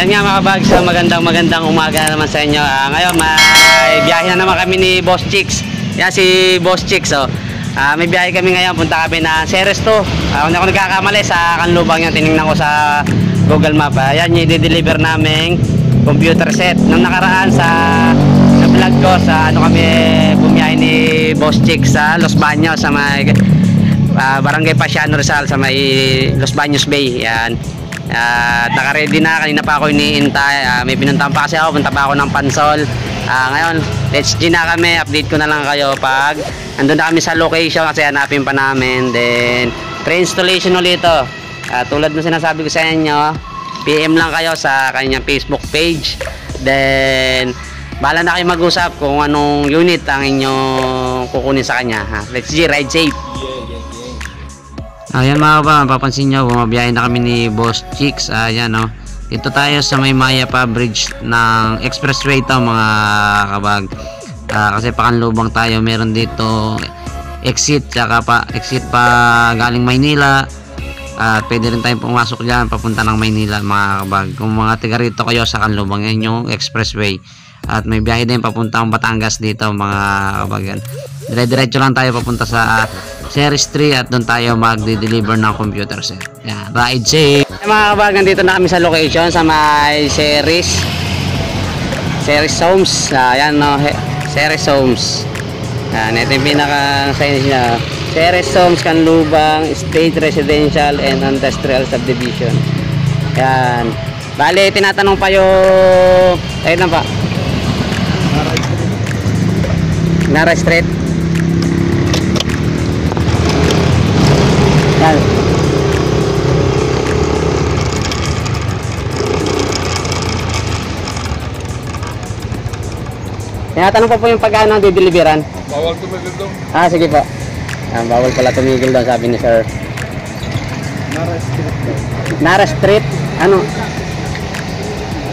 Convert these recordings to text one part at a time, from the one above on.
Ayan nga mga kabag, so magandang umaga naman sa inyo. Ngayon may biyahe na naman kami ni Boss Chicks. Yan si Boss Chicks. May biyahe kami ngayon, punta kami na Ceres 2. Kung ako nagkakamali sa Kanlubang yan, tinignan ko sa Google Map. Ayan yung i-deliver naming computer set. Nung nakaraan sa vlog ko, sa kami bumiyahe ni Boss Chicks sa Los Baños, sa may Barangay Pasiano Rizal, sa may Los Baños Bay. Yan. Naka-ready na, kanina pa ako iniintay. May pinuntahan pa kasi ako, punta pa ako ng Pansol. Ngayon, let's G na kami. Update ko na lang kayo pag andun na kami sa location kasi hanapin pa namin. Then, pre-installation ulit ito. Tulad ng sinasabi ko sa inyo, PM lang kayo sa kanyang Facebook page. Then, bahala na kayo mag-usap kung anong unit ang inyong kukunin sa kanya. Let's G, ride safe. Ayan mga kabag, mapapansin nyo, bumabiyahin na kami ni Boss Chicks. Ayan o, dito tayo sa may Maya pa bridge ng expressway to mga kabag. Kasi Pakanlubang tayo, meron dito exit, tsaka exit pa galing Maynila. At pwede rin tayong pumasok dyan papunta ng Maynila mga kabag. Kung mga tiga rito kayo sa Kanlubang, yan yung expressway. At may biyahe din papuntang Batangas dito mga kabag. Dire-diretso lang tayo papunta sa Ceres 3 at doon tayo magde-deliver ng computer set. Yan, ride safe. Mga kabag, nandito na kami sa location sa may Ceres Homes. Ayan no, Ceres Homes. Yan, ito yung pinaka-sign niya. Ceres Homes, Kanlubang, State Residential and Industrial Subdivision. Yan. Bale, tinatanong pa yung... Ayun lang pa. Nara Street. Yan. Tinatanong pa po yung pag-ano ang dideliveran. Bawal tumigil doon. Sige po. Bawal pala tumigil doon, sabi ni sir. Nara Street. Nara Street? Ano?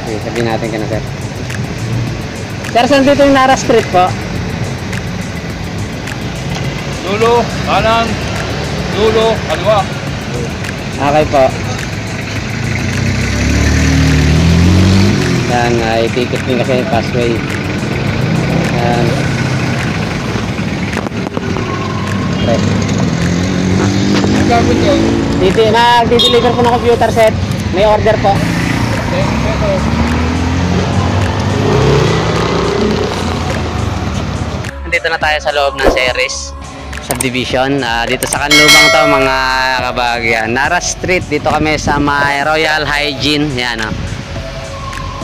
Okay, sabihin natin ka na sir. Sir, saan dito yung Nara Street po? Dulo, kanan, dulo, kaliwa. Okay po. Yan, i-ticket din kasi passway. Yan. Okay. Ang gagawin yun? Nag-deliver po ng computer set. May order po. Nandito na tayo sa loob ng Ceres Subdivision. Dito sa Kanlubang to mga kabag. Yan. Nara Street. Dito kami sa may Royal Hygiene. Yan o.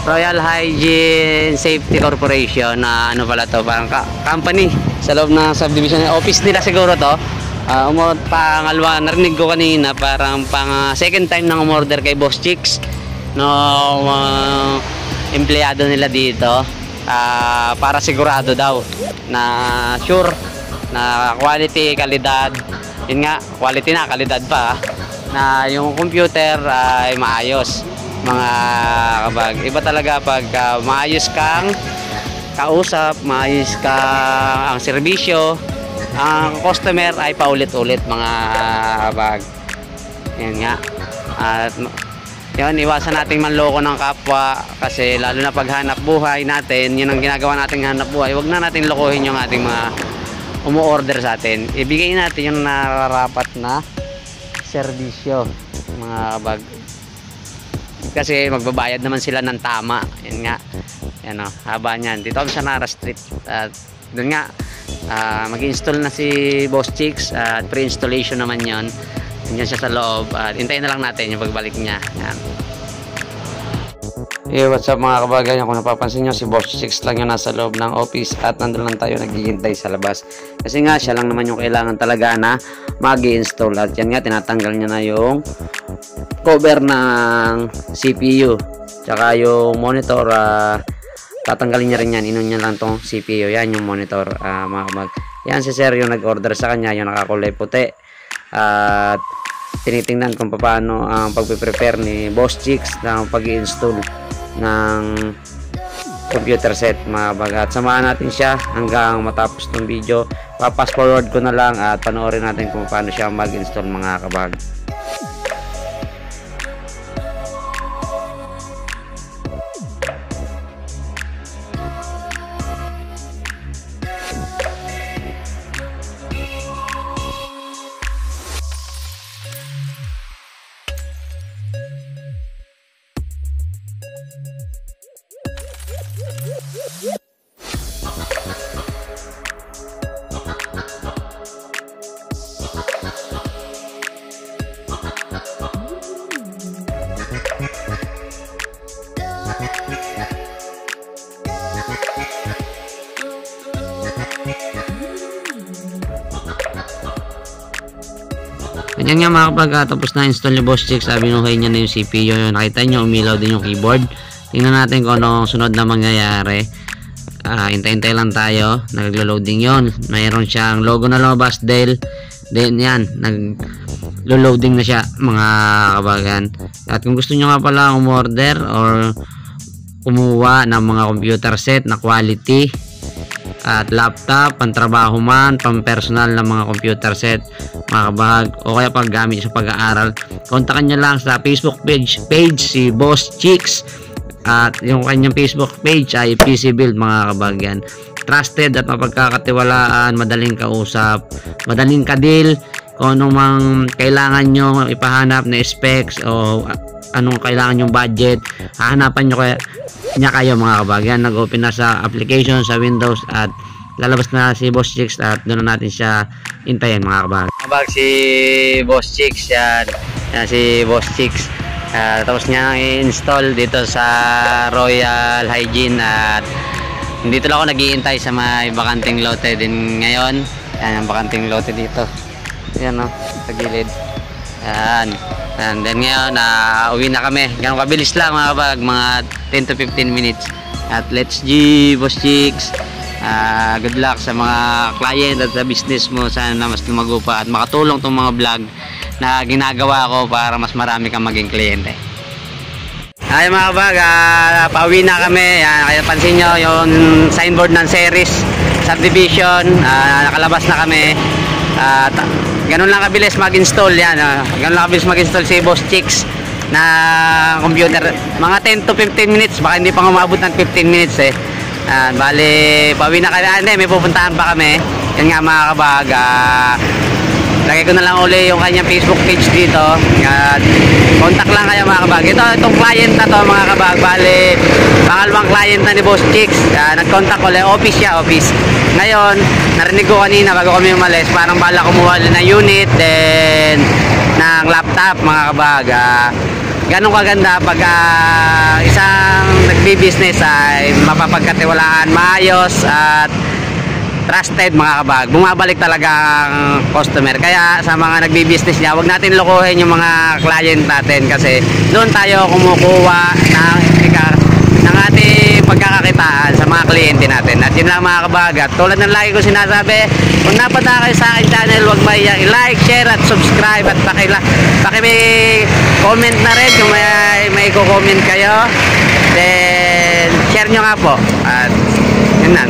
Royal Hygiene Safety Corporation. Ano pala to? Parang company sa loob ng subdivision. Office nila siguro to. Pangalawa, narinig ko kanina. Parang second time nang umorder kay Boss Chicks. No, empleyado nila dito. Para sigurado daw na sure na quality, kalidad, yun nga, quality na, kalidad pa na yung computer ay maayos mga kabag. Iba talaga pag maayos kang kausap, maayos kang ang serbisyo, ang customer ay paulit-ulit mga kabag. Yan nga. At yun, iwasan nating manloko ng kapwa kasi lalo na pag hanap buhay natin, yun ang ginagawa nating hanap buhay. Huwag na natin lokohin yung ating mga umu-order sa atin. Ibigay natin yung nararapat na serbisyo mga kabag. Kasi magbabayad naman sila ng tama. Yan nga. Yan o, haba niyan. Dito kami sa Nara Street. At doon nga, mag-install na si Boss Chicks. At pre-installation naman yon. Diyan siya sa loob. Hintayin na lang natin yung pagbalik niya. Yan. Hey, what's up mga kabagayan? Kung napapansin nyo, si Boss Chicks lang yung nasa loob ng office at nandun lang tayo naghihintay sa labas. Kasi nga, siya lang naman yung kailangan talaga na mag-i-install. At yan nga, tinatanggal niya na yung cover ng CPU. Tsaka yung monitor, tatanggalin niya rin yan. Inon niya lang tong CPU. Yan yung monitor, mga kabag. Yan si Sir yung nag-order sa kanya, yung nakakulay puti. At tinitingnan kung paano ang pagpe-prepare ni Boss Chicks ng pag-i-install ng computer set mga kabag. At samahan natin siya hanggang matapos ng video. Papas forward ko na lang at panoorin natin kung paano siya mag-install mga kabag. Yan nga mga kapag tapos na install ni Boss Chicks, binuhay niya na yung CPU. Nakita nyo, umilaw din yung keyboard. Tingnan natin kung anong sunod na mangyayari. Hintay-hintay lang tayo. Naglo-loading yon. Mayroon siyang logo na lumabas, Dell. Then yan, naglo-loading na siya mga kabagan. At kung gusto nyo nga pala umorder or kumuha ng mga computer set na quality at laptop, pantrabaho man, pampersonal na mga computer set, mga kabahag, o kaya paggamit sa pag-aaral, kontakan nyo lang sa Facebook page si Boss Chicks. At yung kanyang Facebook page ay PC Build, mga kabagyan. Trusted at mapagkakatiwalaan, madaling kausap, madaling kadil. Kung anong mang kailangan nyo ipahanap na specs o anong kailangan yung budget, hahanapan nyo niya kayo, mga kabagyan. Nag-open na sa application sa Windows at lalabas na si Boss Chicks at doon na natin siya hintayin, mga kabagyan. Kabag si Boss Chicks, yan si Boss Chicks. Tapos niya i-install dito sa Royal Hygiene at dito lang ako nag-iintay sa may bakanting lote din ngayon. Yan ang bakanting lote dito. Yan o, sa gilid. Yan. And then ngayon, uwi na kami. Ganun kabilis lang mga kabag, mga 10 to 15 minutes. At let's G, Boss Chicks. Good luck sa mga client at sa business mo. Sana na mas lumago pa at makatulong tong mga vlog na ginagawa ko para mas marami kang maging kliyente. Ay mga kabag, pauwi na kami. Kaya pansin nyo yung signboard ng Series Subdivision, nakalabas na kami. Ganun lang kabilis mag-install yan. Ganun lang kabilis mag-install si Boss Chicks na computer. Mga 10 to 15 minutes, baka hindi pa umabot ng 15 minutes eh. Bali, pauwi na kami. Hindi, may pupuntahan pa kami. Yan nga mga kabag, lagay ko na lang uli yung kanyang Facebook page dito. Contact lang kayo mga kabag. Itong client na to mga kabag, bali pangalawang client na ni Boss Chicks. Nag-contact ko ulit, office siya, office. Ngayon, narinig ko kanina bago kami umalis, parang bala kumuha ng unit then ng laptop mga kabag. Ganun kaganda pag isang nagbi-business ay mapapagkatiwalaan, maayos at trusted mga kabag. Bumabalik talaga ang customer. Kaya sa mga nagbi-business niya, wag natin lokohin yung mga client natin kasi doon tayo kumukuha ng ating pagkakakitaan sa mga kliyente natin. At yun lang mga kabag. At tulad ng lagi ko sinasabi, kung napadala kayo sa aking channel, wag mahiya i-like, share at subscribe at paki-comment na rin kung may i-comment kayo. Then share nyo nga po. At yun lang.